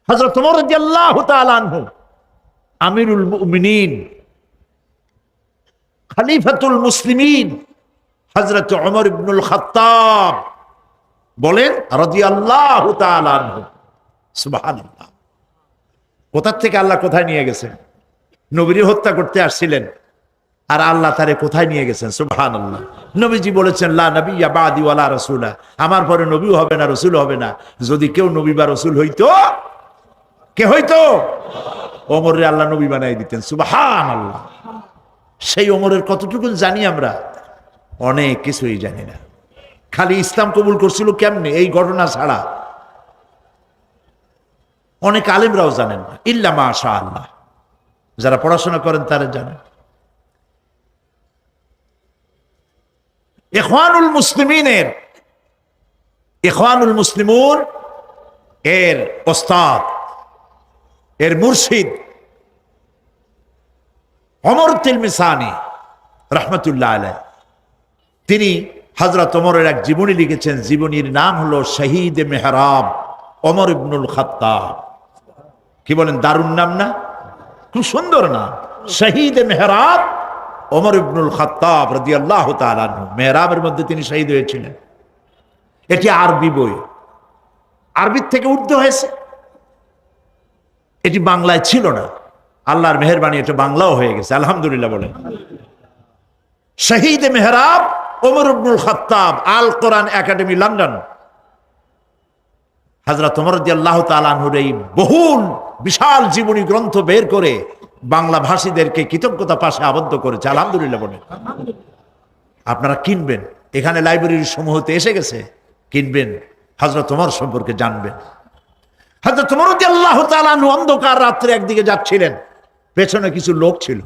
হযরত ওমর রাদিয়াল্লাহু তাআলা আনহু আমিরুল মুমিনিন খলিফাতুল মুসলিমিন হযরত ওমর ইবনুল খাত্তাব বলেন রাদিয়াল্লাহু তাআলা আনহু, সুবহানাল্লাহ। কোথা থেকে আল্লাহ কোথায় নিয়ে গেছেন? নবীর হত্যা করতে আসছিলেন, আর আল্লাহ তারে কোথায় নিয়ে গেছেন? সুবহানাল্লাহ। নবীজি বলেছেন লা নবিয়্যা বাদি ওয়ালা রাসূলা, আমার পরে নবীও হবে না, রাসূল হবে না। যদি কেউ নবী বা রাসূল হইতো, কে হইতো? ওমরে আল্লাহ নবী বানাই দিতেন। সুবহানাল্লাহ। সেই ওমরের কতটুকু জানি আমরা? অনেক কিছুই জানি না। খালি ইসলাম কবুল করছিল কেমনে, এই ঘটনা ছাড়া অনেক আলেমরাও জানেন না, ইল্লা মাশাআল্লাহ। যারা পড়াশোনা করেন তারা জানেন। ইখওয়ানুল মুসলিমুন এর ওস্তাদ, এর মুর্শিদ ওমর তিলমিসানি রাহমাতুল্লাহ আলাইহি, তিনি হযরত ওমরের এক জীবনী লিখেছেন। জীবনীর নাম হলো শহীদ মেহরাব ওমর ইবনুল খাত্তাব। কি বলেন, দারুণ নাম না? খুব সুন্দর নাম, শহীদ মেহরাব ওমর ইবনুল খাত্তাব রাদিয়াল্লাহু তাআলা আনহু। মেহরাবের মধ্যে তিনি শহীদ হয়েছিলেন। এটি আরবি বই, আরবির থেকে উর্দু হয়েছে। এটি বাংলায় ছিল না, আল্লাহর মেহেরবানি এটা বাংলাও হয়ে গেছে, আলহামদুলিল্লাহ বলেন। শহীদ মেহরাব ওমর ইবনুল খাত্তাব, আল কোরআন একাডেমি, লন্ডন। হযরত ওমর রাদিয়াল্লাহু তাআলা আনহুর এই বহুল বিশাল জীবনী গ্রন্থ বের করে বাংলা ভাষীদেরকে কৃতজ্ঞতা পাশে আবদ্ধ করেছে, আলহামদুলিল্লাহ বলেন। আপনারা কিনবেন, এখানে লাইব্রেরির সমূহতে এসে গেছে, কিনবেন, হযরত ওমর সম্পর্কে জানবেন। হযরত ওমর রাদিয়াল্লাহু তাআলা আনহু অন্ধকার রাত্রে একদিকে যাচ্ছিলেন, পেছনে কিছু লোক ছিল।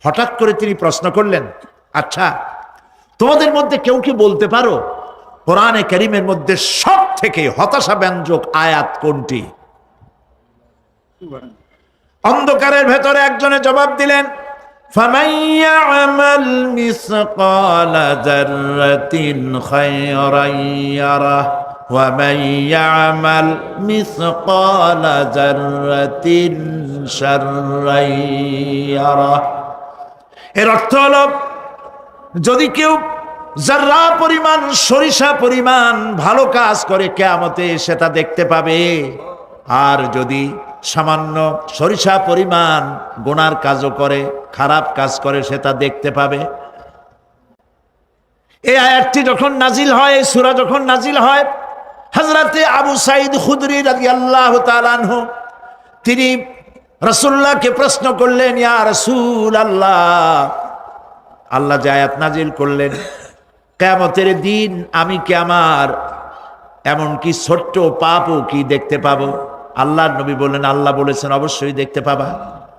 হঠাৎ করে তিনি প্রশ্ন করলেন, আচ্ছা তোমাদের মধ্যে কেউ কি বলতে পারো কোরআনে কারীমের মধ্যে সব থেকে হতাশা ব্যঞ্জক আয়াত কোনটি? অন্ধকারের ভেতরে একজনে জবাব দিলেন, ফামান ইয়ামাল মিসকালা যাররাতিন খায়রান ইয়ারাহ ওয়া মান ইয়ামাল মিসকালা যাররাতিন শাররান ইয়ারাহ। এর অর্থ হলো, যদি কেউ যারা পরিমাণ, সরিষা পরিমাণ ভালো কাজ করে কিয়ামতে সেটা দেখতে পাবে, আর যদি সামান্য সরিষা পরিমাণ গুনার কাজও করে, খারাপ কাজ করে, সেটা দেখতে পাবে। এই আয়াতটি যখন নাজিল হয়, এই সূরা যখন নাজিল হয়, হযরতে আবু সাঈদ খুদরি রাদিয়াল্লাহু তাআলা আনহু তিনি রাসূলুল্লাহকে প্রশ্ন করলেন, ইয়া রাসূলুল্লাহ, আল্লাহ যে আয়াত নাজিল করলেন, কিয়ামতের দিন আমি কি আমার এমনকি ছোট্ট পাপও কি দেখতে পাবো? আল্লাহর নবী বললেন, আল্লাহ বলেছেন অবশ্যই দেখতে পাবা।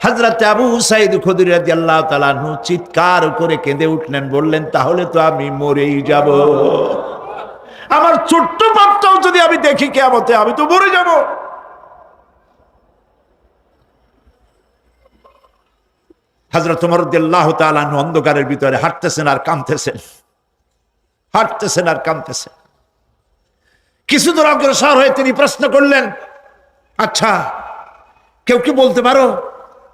হযরত আবু সাঈদ খুদরি রাদিয়াল্লাহু তাআলা আনহু চিৎকার করে কেঁদে উঠলেন, বললেন, তাহলে তো আমি মরেই যাব। আমার ছোট্ট পাপটাও যদি আমি দেখি কিয়ামতে, আমি তো মরে যাব। হযরত ওমর রাদিয়াল্লাহু তাআলা আনহু অন্ধকারের ভিতরে হাঁটতেছেন আর কাঁদতেছেন, হাঁটতেছেন আর কাঁদতেছেন। কিছু দূর অগ্রসর হয়ে তিনি প্রশ্ন করলেন, আচ্ছা কেউ কি বলতে পারো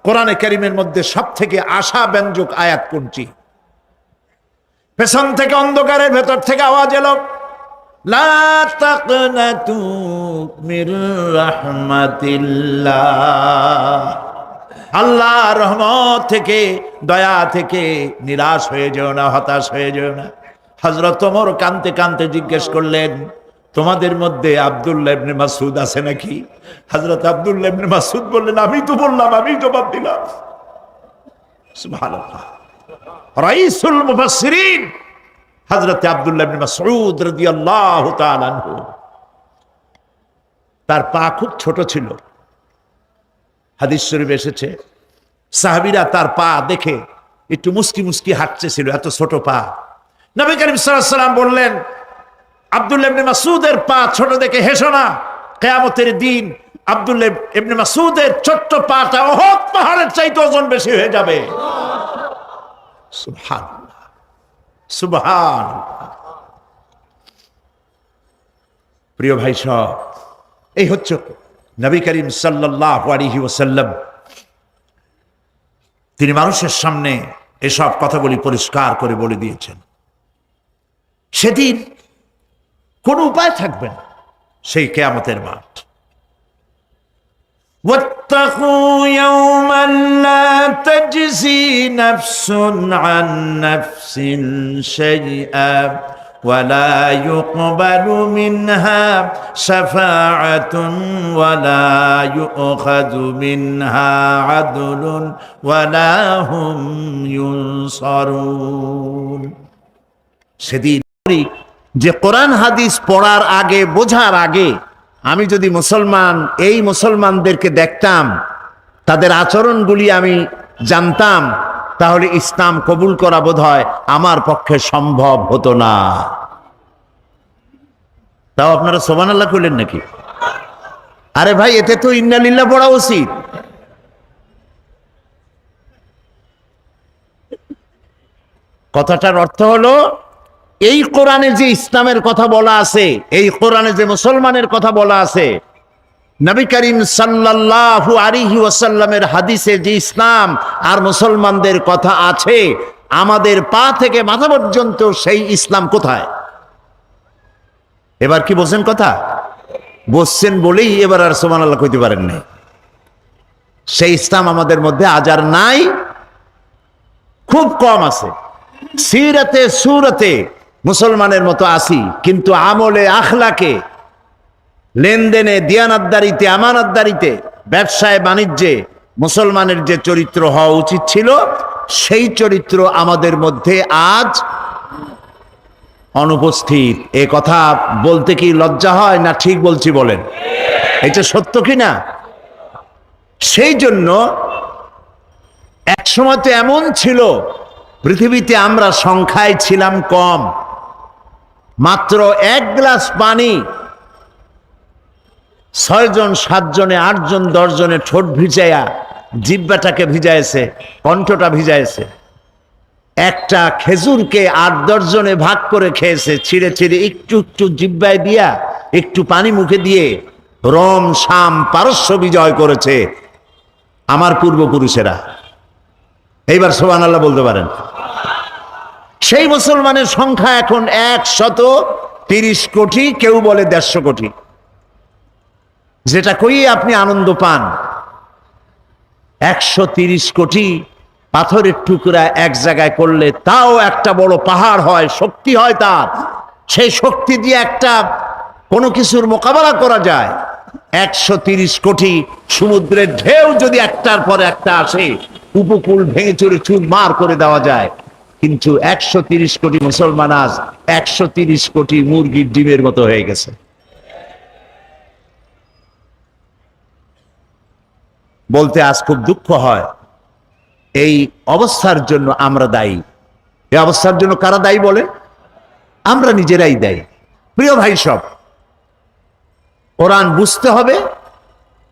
কোরআনে কারীমের মধ্যে সব থেকে আশা ব্যঞ্জক আয়াত কোনটি? পেছন থেকে অন্ধকারের ভেতর থেকে আওয়াজ এলো, লা তাকনাতু মির রাহমাতিল্লাহ, আল্লাহর রহমত থেকে, দয়া থেকে নিরাশ হয়ে যেও না, হতাশ হয়ে যেও না। হযরত ওমর কাঁদতে কাঁদতে জিজ্ঞেস করলেন, তোমাদের মধ্যে আব্দুল্লাহ ইবনে মাসউদ আছে নাকি? হযরত আব্দুল্লাহ ইবনে মাসউদ বললেন, আমি তো বললাম, আমি জবাব দিলাম। সুবহানাল্লাহ। রাইসুল মুফাসসিরিন হযরত আব্দুল্লাহ ইবনে মাসউদ রাদিয়াল্লাহু তাআলা আনহু, তার পা খুব ছোট ছিল। হাদিস শরীফে এসেছে, সাহাবীরা তার পা দেখে একটু মুস্কি মুস্কি হাঁটতেছিল, এত ছোট পা। নবী করিম সাল্লাল্লাহু আলাইহি ওয়াসাল্লাম বললেন, আব্দুল্লাহ ইবনে মাসউদের পা ছোট দেখে হেসো না, কিয়ামতের দিন আব্দুল্লাহ ইবনে মাসউদের ছোট্ট পাটা উহুদ পাহাড়ের চাইতে ওজন বেশি হয়ে যাবে। সুবহানাল্লাহ, সুবহানাল্লাহ। প্রিয় ভাই সব, এই হচ্ছে নবী করিম সাল্লাল্লাহু আলাইহি ওয়াসাল্লাম তিনি মানুষের সামনে এসব কথাগুলি পরিষ্কার করে বলে দিয়েছেন। সেদিন কোনো উপায় থাকবে না, সেই কিয়ামতের মাঠ। واتقوا يوما لا تجزي نفس عن نفس شيئا ولا يقبل منها شفاعة ولا يؤخذ منها عدل ولا هم ينصرون। সেদিন যে কোরআন হাদিস পড়ার আগে, বোঝার আগে আমি যদি এই মুসলমানদেরকে দেখতাম, তাদের আচরণগুলি আমি জানতাম, তাহলে ইসলাম কবুল করা বোধহয় আমার পক্ষে সম্ভব হতো না। তাও আপনারা সুবহানাল্লাহ কইলেন নাকি? আরে ভাই, এতে তো ইন্না লিল্লাহ পড়া উচিত। কথাটার অর্থ হলো, এই কোরআনে যে ইসলামের কথা বলা আছে, এই কোরআনে যে মুসলমানের কথা বলা আছে, নবী করিম সাল্লাল্লাহু আলাইহি ওয়াসাল্লামের হাদিসে যে ইসলাম আর মুসলমানদের কথা আছে, আমাদের পা থেকে মাথা পর্যন্ত সেই ইসলাম কোথায়? এবার কি বলছেন? কথা বলছেন বলেই এবার আর সুবহানাল্লাহ কইতে পারেন না। সেই ইসলাম আমাদের মধ্যে আজ আর নাই, খুব কম আছে। সিরাতে সুরতে মুসলমানের মতো আসি, কিন্তু আমলে আখলাকে, লেনদেনে, দিয়ানাতদারিতে, আমানতদারিতে, ব্যবসায় বাণিজ্যে মুসলমানের যে চরিত্র হওয়া উচিত ছিল, সেই চরিত্র আমাদের মধ্যে আজ অনুপস্থিত। এ কথা বলতে কি লজ্জা হয় না? ঠিক বলছি বলেন, এটা সত্য কি না? সেই জন্য একসময় তো এমন ছিল, পৃথিবীতে আমরা সংখ্যায় ছিলাম কম, মাত্র 1 গ্লাস পানি 6 জন 7 জনে 8 জন 10 জনে ঠোঁট ভিজাইয়া, জিহ্বাটাকে ভিজাইছে, কণ্ঠটা ভিজাইছে। একটা খেজুরকে 8-10 জনে ভাগ করে খেয়েছে, ছিঁড়ে ছিঁড়ে একটু একটু জিহ্বায় দিয়া, একটু পানি মুখে দিয়ে রোম, শাম, পারস্য বিজয় করেছে আমার পূর্বপুরুষেরা। এইবার সুবহানাল্লাহ বলতে পারেন। সেই মুসলমানের সংখ্যা এখন 130 কোটি, কেউ বলে 150 কোটি। যেটা কই আপনি আনন্দ পান, 130 কোটি পাথরের টুকরা এক জায়গায় করলে তাও একটা বড় পাহাড় হয়, শক্তি হয় তার। সেই শক্তি দিয়ে একটা কোনো কিছুর মোকাবেলা করা যায়। 130 কোটি সমুদ্রের ঢেউ যদি একটার পর একটা আসে, উপকূল ভেঙে চুরে চুরমার করে দেওয়া যায়। কিন্তু 130 কোটি মুসলমান আজ 130 কোটি মুরগির ডিমের মতো হয়ে গেছে। বলতে আজ খুব দুঃখ হয়। এই অবস্থার জন্য আমরা দায়ী। এই অবস্থার জন্য কারা দায়ী বলে? আমরা নিজেরাই দায়ী। প্রিয় ভাই সব, কোরআন বুঝতে হবে,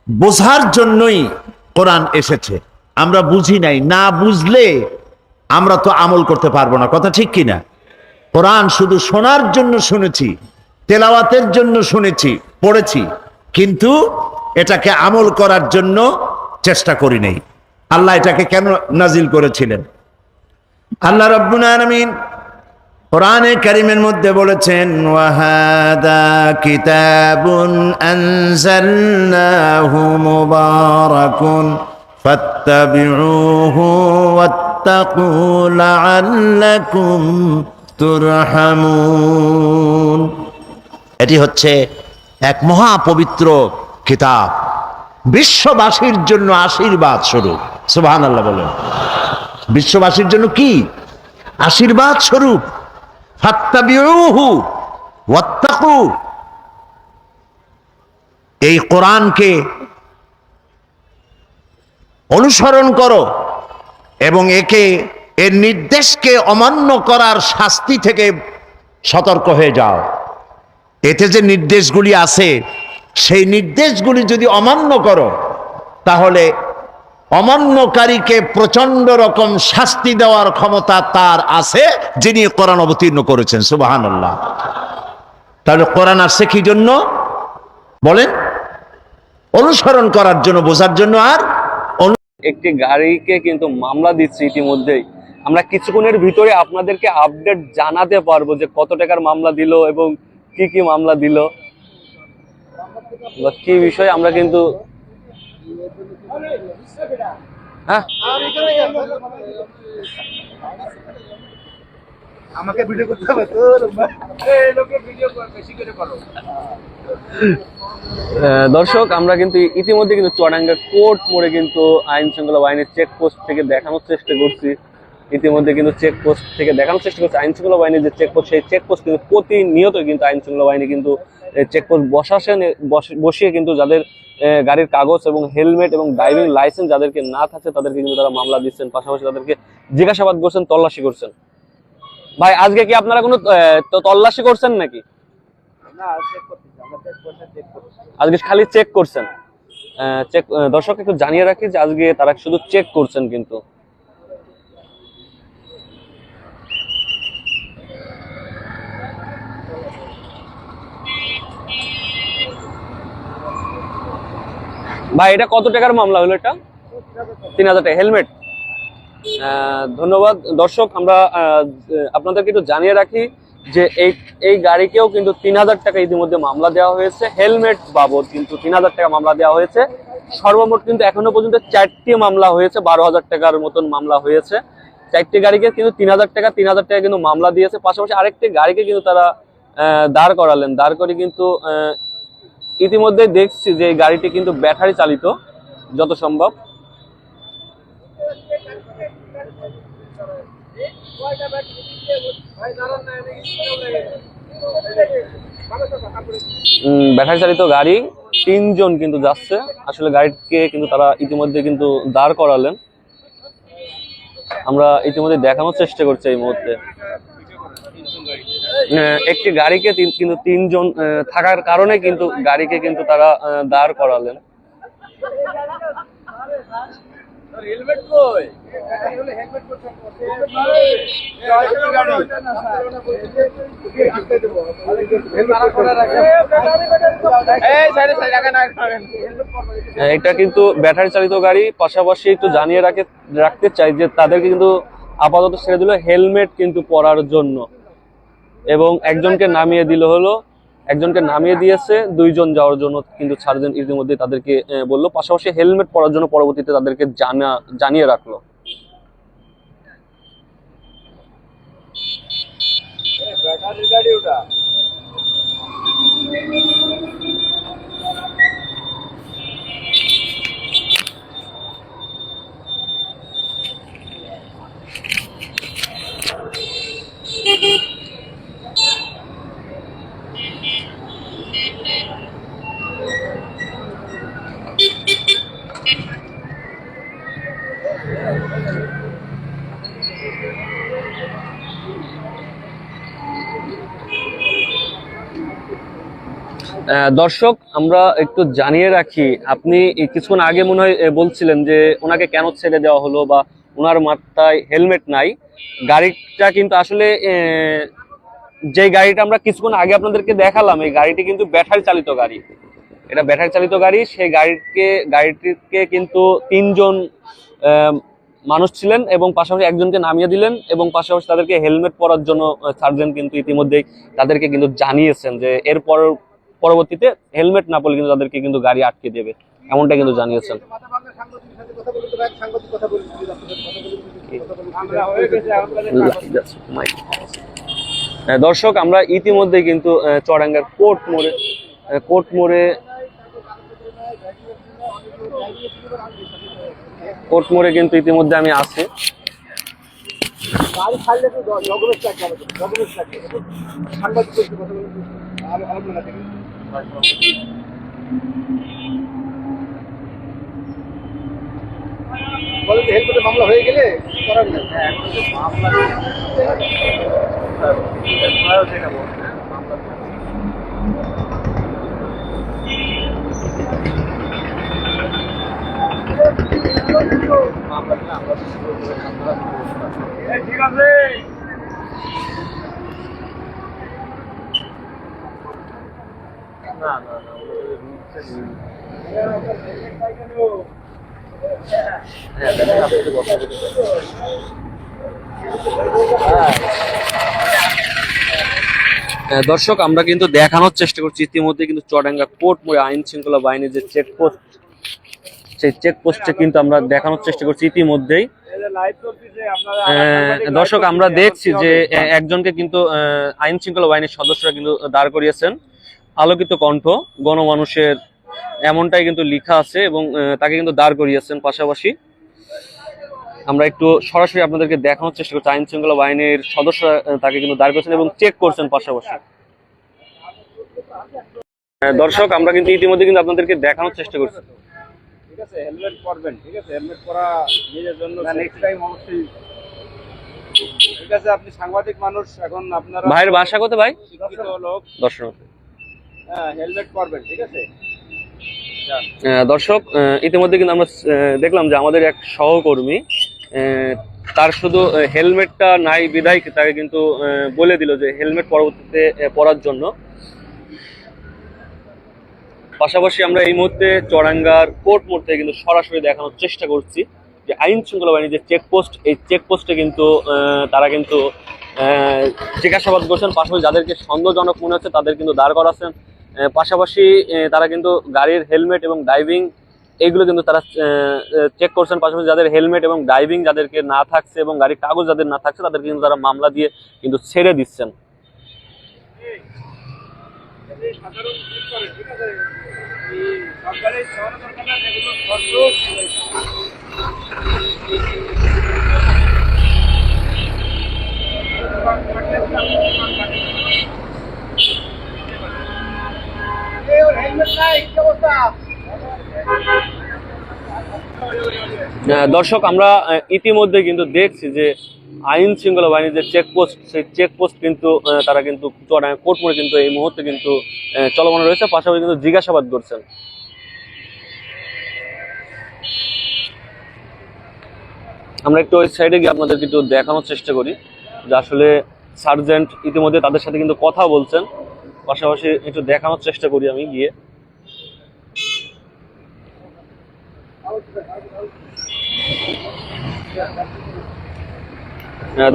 বোঝার জন্যই কোরআন এসেছে। আমরা বুঝি নাই, না বুঝলে আমরা তো আমল করতে পারবো না। কথা ঠিক কিনা? কোরআন শুধু শোনার জন্য শুনেছি, তেলাওয়াতের জন্য শুনেছি, পড়েছি, কিন্তু এটাকে আমল করার জন্য চেষ্টা করি নাই। আল্লাহ এটাকে কেন নাজিল করেছিলেন? আল্লাহ রাব্বুল আলামিন কোরআনে কারীমের মধ্যে বলেছেন, ওয়াহাদা কিতাবুন আনজালনাহু মুবারাকুন ফাত্তাবিউহু ওয়াত্তাকু লাআল্লাকুম তুরহামুন। এটি হচ্ছে এক মহা পবিত্র কিতাব, বিশ্ববাসীর জন্য আশীর্বাদ স্বরূপ। সুবহানাল্লাহ বলেন। বিশ্ববাসীর জন্য কি আশীর্বাদ স্বরূপ? ফাত্তাবিউহু ওয়াত্তাকু। এই কোরআনকে অনুসরণ করো এবং এর নির্দেশকে অমান্য করার শাস্তি থেকে সতর্ক হয়ে যাও। এতে যে নির্দেশগুলি আছে, সেই নির্দেশগুলি যদি অমান্য করো, তাহলে অমান্যকারীকে প্রচন্ড রকম শাস্তি দেওয়ার ক্ষমতা তার আছে, যিনি কোরআন অবতীর্ণ করেছেন। সুবহানাল্লাহ। তাহলে কোরআন আসছে কি জন্য বলেন? অনুসরণ করার জন্য, বোঝার জন্য। আর একটি গাড়িকে কিন্তু মামলা দিচ্ছে ইতিমধ্যেই। আমরা কিছুক্ষণের ভিতরে আপনাদেরকে আপডেট জানাতে পারবো যে কত টাকার মামলা দিল এবং কি কি মামলা দিল বা কি বিষয়। আমরা কিন্তু হ্যাঁ আমাকে ভিডিও করতে হবে তোর এই লোকে ভিডিও কর, বেশি করে করো। দর্শক, আমরা কিন্তু ইতিমধ্যে কিন্তু চুয়াডাঙ্গা কোর্ট মোড়ে কিন্তু আইন শৃঙ্খলা বাহিনীর চেকপোস্ট থেকে দেখানোর চেষ্টা করছি। ইতিমধ্যে কিন্তু চেকপোস্ট থেকে দেখানোর চেষ্টা করছি আইন শৃঙ্খলা বাহিনীর যে চেকপোস্ট, সেই চেকপোস্ট কিন্তু প্রতিনিয়ত কিন্তু আইন শৃঙ্খলা বাহিনী কিন্তু চেকপোস্ট বসিয়ে কিন্তু যাদের গাড়ির কাগজ এবং হেলমেট এবং ড্রাইভিং লাইসেন্স যাদেরকে না থাকে তাদেরকে কিন্তু তারা মামলা দিচ্ছেন, পাশাপাশি তাদেরকে জিজ্ঞাসাবাদ করছেন, তল্লাশি করছেন। ভাই, আজকে কি আপনারা কোনো তল্লাশি করছেন নাকি? না, চেক করতেছি আমরা, চেক করতেছি। আজকে খালি চেক করছেন? চেক, দর্শক একটু জানিয়ে রাখি যে আজকে তারা শুধু চেক করছেন কিন্তু। ভাই, এটা কত টাকার মামলা হলো? এটা 3000 টাকা। হেলমেট? ধন্যবাদ। দর্শক, আমরা আপনাদেরকে একটু জানিয়ে রাখি যে এই গাড়িকেও কিন্তু 3000 টাকা ইতিমধ্যে মামলা দেওয়া হয়েছে। হেলমেট বাবদ কিন্তু 3000 টাকা মামলা দেওয়া হয়েছে। সর্বমোট কিন্তু এখনো পর্যন্ত 4টি মামলা হয়েছে, 12,000 টাকার মতন মামলা হয়েছে। 4টি গাড়িকে কিন্তু 3000 টাকা কিন্তু মামলা দিয়েছে। পাশাপাশি আরেকটি গাড়িকে কিন্তু তারা দাঁড় করালেন। দাঁড় করে কিন্তু ইতিমধ্যে দেখছি যে এই গাড়িটি কিন্তু ব্যাটারি চালিত যত সম্ভব। ব্যাটারি চালিত গাড়ি, 3 জন কিন্তু যাচ্ছে। আসলে গাড়িকে কিন্তু তারা ইতিমধ্যে কিন্তু দাঁড় করালেন। আমরা ইতিমধ্যে দেখানোর চেষ্টা করছি এই মুহূর্তে। একটি গাড়িকে কিন্তু 3 জন থাকার কারণে কিন্তু গাড়িকে কিন্তু তারা দাঁড় করালেন। হেলমেট কই? হেলমেট করতে এটা কিন্তু ব্যাটারি চালিত গাড়ি। পাশাপাশি একটু জানিয়ে রাখতে চাই যে তাদেরকে কিন্তু আপাতত ছেড়ে দিল হেলমেট কিন্তু পরার জন্য, এবং একজনকে নামিয়ে দিয়েছে 2 জন যাওয়ার জন্য কিন্তু ছাড়ছেন ইতিমধ্যে তাদেরকে বললো। পাশাপাশি হেলমেট পরার জন্য পরবর্তীতে তাদেরকে জানিয়ে রাখলো। ব্যাটারি গাড়ি ওটা। দর্শক, আমরা একটু জানিয়ে রাখি, আপনি কিছুক্ষণ আগে মনে হয় বলছিলেন যে ওনাকে কেন ছেড়ে দেওয়া হলো বা ওনার মাথায় হেলমেট নাই। গাড়িটা কিন্তু আসলে যে গাড়িটা আমরা কিছুক্ষণ আগে আপনাদেরকে দেখালাম, এই গাড়িটি কিন্তু ব্যাটারি চালিত গাড়ি। এটা ব্যাটারি চালিত গাড়ি। সেই গাড়িটিকে কিন্তু 3 জন মানুষ ছিলেন এবং পাশাপাশি একজনকে নামিয়ে দিলেন, এবং পাশাপাশি তাদেরকে হেলমেট পরার জন্য সার্জন কিন্তু ইতিমধ্যেই তাদেরকে কিন্তু জানিয়েছেন যে পরবর্তীতে হেলমেট না পরলে কিন্তু তাদেরকে কিন্তু গাড়ি আটকে দেবে, এমনটা কিন্তু জানিয়েছেন। দর্শক, আমরা ইতিমধ্যে কিন্তু চুয়াডাঙ্গার কোর্ট মোড়ে কিন্তু ইতিমধ্যে আমি আছি। হেলমেটের মামলা হয়ে গেলে করার নেই। ঠিক আছে। না দর্শক আমরা কিন্তু দেখানোর চেষ্টা করছি ইতিমধ্যে কিন্তু চুয়াডাঙ্গা কোর্ট মোড়ে আইন শৃঙ্খলা বাহিনীর যে চেকপোস্ট, সেই চেকপোস্টে কিন্তু আমরা দেখানোর চেষ্টা করছি ইতিমধ্যেই। দর্শক আমরা দেখছি যে একজনকে কিন্তু আইন শৃঙ্খলা বাহিনীর সদস্যরা কিন্তু দাঁড় করিয়েছেন। আলোকিত কণ্ঠ গণমানুষের এমনটাই কিন্তু লেখা আছে এবং তাকে কিন্তু দাঁড় করিয়েছেন। পাশাপাশি আমরা একটু সরাসরি আপনাদেরকে দেখানোর চেষ্টা করছি আইন শৃঙ্খলা বাহিনীর সদস্যরা তাকে কিন্তু দাঁড় করেছেন এবং চেক করছেন। পাশাপাশি দর্শক আমরা কিন্তু ইতিমধ্যে কিন্তু আপনাদেরকে দেখানোর চেষ্টা করছি। ঠিক আছে, হেলমেট পরবেন। ঠিক আছে, হেলমেট পরা নিজের জন্য নেক্সট টাইম অবশ্যই। ঠিক আছে, আপনি সাংবাদিক মানুষ, এখন আপনারা ভাইয়ের বাসা কোথায় ভাই? শিক্ষিত লোক, দর্শক হেলমেট পরবেন। ঠিক আছে দর্শক ইতিমধ্যে কিন্তু আমরা দেখলাম যে আমাদের এক সহকর্মী তার শুধু হেলমেটটা নাই বিধায় তাকে কিন্তু বলে দিল যে হেলমেট পরবর্তীতে পরার জন্য। পাশাপাশি আমরা এই মুহূর্তে চুয়াডাঙ্গার কোর্ট মোড় থেকে কিন্তু সরাসরি দেখানোর চেষ্টা করছি যে আইন শৃঙ্খলা বাহিনীর যে চেকপোস্ট, এই চেকপোস্টে কিন্তু তারা কিন্তু জিজ্ঞাসাবাদ করছেন। পাশাপাশি যাদেরকে সন্দেহজনক মনে হচ্ছে তাদের কিন্তু দাঁড় করাচ্ছেন। পাশাপাশি তারা কিন্তু গাড়ির হেলমেট এবং ড্রাইভিং এইগুলো কিন্তু তারা চেক করছেন। পাশাপাশি যাদের হেলমেট এবং ড্রাইভিং যাদেরকে না থাকছে এবং গাড়ির কাগজ যাদের না থাকছে তাদেরকে কিন্তু তারা মামলা দিয়ে কিন্তু ছেড়ে দিচ্ছেন। সাধারণ ঠিক আছে, সরকারি সরকার দর্শক আমরা ইতিমধ্যে কিন্তু দেখছি যে আইন শৃঙ্খলা বাহিনীর যে চেকপোস্ট, সেই চেকপোস্ট কিন্তু তারা কিন্তু চুয়াডাঙ্গা কোর্ট মোড়ে কিন্তু এই মুহূর্তে কিন্তু চলমান রয়েছে। পাশাপাশি কিন্তু জিজ্ঞাসাবাদ করছেন। আমরা একটু ওই সাইডে গিয়ে আপনাদেরকে একটু দেখানোর চেষ্টা করি যে আসলে সার্জেন্ট ইতিমধ্যে তাদের সাথে কিন্তু কথা বলছেন। পাশাপাশি একটু দেখানোর চেষ্টা করি আমি গিয়ে।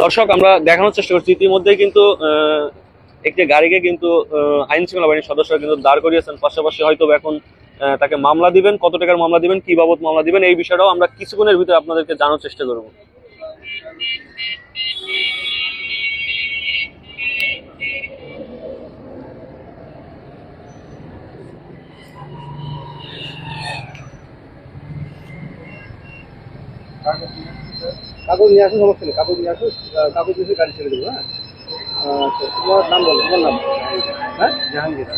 দর্শক আমরা দেখানোর চেষ্টা করছি ইতিমধ্যেই কিন্তু একটি গাড়িকে কিন্তু আইন শৃঙ্খলা বাহিনীর সদস্যরা কিন্তু দাঁড় করিয়েছেন। পাশাপাশি হয়তো এখন তাকে মামলা দিবেন, কত টাকার মামলা দিবেন, কি বাবদ মামলা দিবেন, এই বিষয়টাও আমরা কিছুক্ষণের ভিতরে আপনাদেরকে জানার চেষ্টা করব। কাগজ নিয়ে আসুন, সমস্যা নেই, কাগজ নিয়ে আসুন, কাগজ নিয়ে গাড়ি ছেড়ে দেবো। হ্যাঁ, তোমার নাম বলো, তোমার নাম? হ্যাঁ, জাহাঙ্গীর।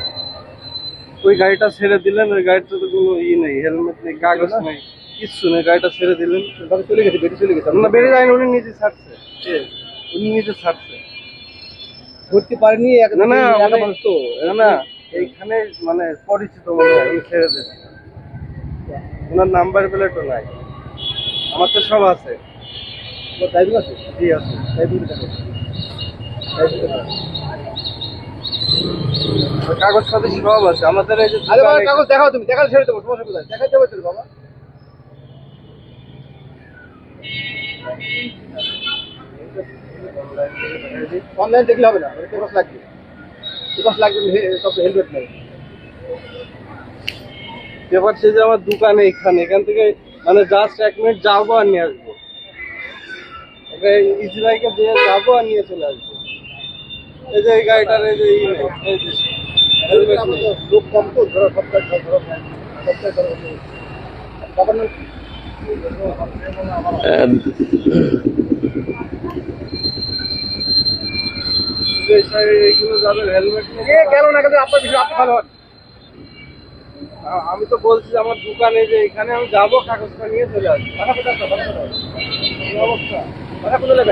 ওই গাড়িটা ছেড়ে দিলেন, ওই গাড়িটা তো কোনো নেই, হেলমেট নেই, কাগজ নেই, কিচ্ছু নেই, গাড়িটা ছেড়ে দিলেন, গাড়ি চলে গেছে, বেরিয়ে চলে গেছে। না, বেরিয়ে যায়নি, উনি নিজে ছাড়ছে, উনি নিজে ছাড়ছে, ধরতে পারেনি। না না তো না, এইখানে মানে পরিচিত মনে হয়, উনি ছেড়ে দেন। ওনার নাম্বার প্লেটও নাই, আমার তো সব আছে। ড্রাইভিং আছে? জি আছে, ড্রাইভিং কাগজপাতি সব আছে আমাদের। এই যে কাগজ দেখাও, তুমি দেখালে ছেড়ে দেবো, সমস্যা কোথায়? দেখাতে হবে তো বাবা। অনলাইন দেখলে হবে না, পেপার লাগবে, পেপার লাগবে, সব হেলমেট নেই। পেপার সে যে আমার দোকানে এখান থেকে মানে জাস্ট 1 মিনিট যাবো আর নিয়ে আসবো, ইজি বাইকে দিয়ে যাবো আর নিয়ে চলে আসবো। এই যে এই গাড়িটার এই যে লোক কম তো, ধরো সপ্তাহে এইগুলো যাদের হেলমেট কেন না, আপনার বিষয় আপনি ভালো হন। আমি তো বলছি আমার দোকানে যে এখানে আমি যাবো, কাগজটা নিয়ে চলে আসবো। অবস্থা কোথায়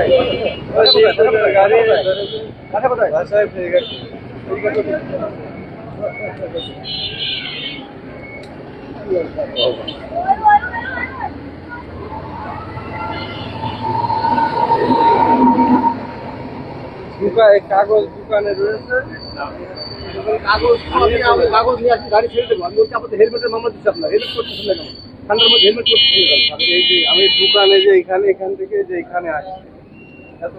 গাড়ি কোথায়? বাসায় ফিরে গেছে। কাগজ দোকানে রয়েছে। কাগজ আমি কাগজ নিয়ে আসি, গাড়ি ছেড়ে দেবো। আমি বলছি আপনাদের হেলমেটের মামলা দিচ্ছি, আপনার হেলমেট করতেছেন না কেন? ঠান্ডার মধ্যে হেলমেট করতেছেন না কেন? এই যে আমি দোকানে যে এখান থেকে যে এখানে আসছি, এত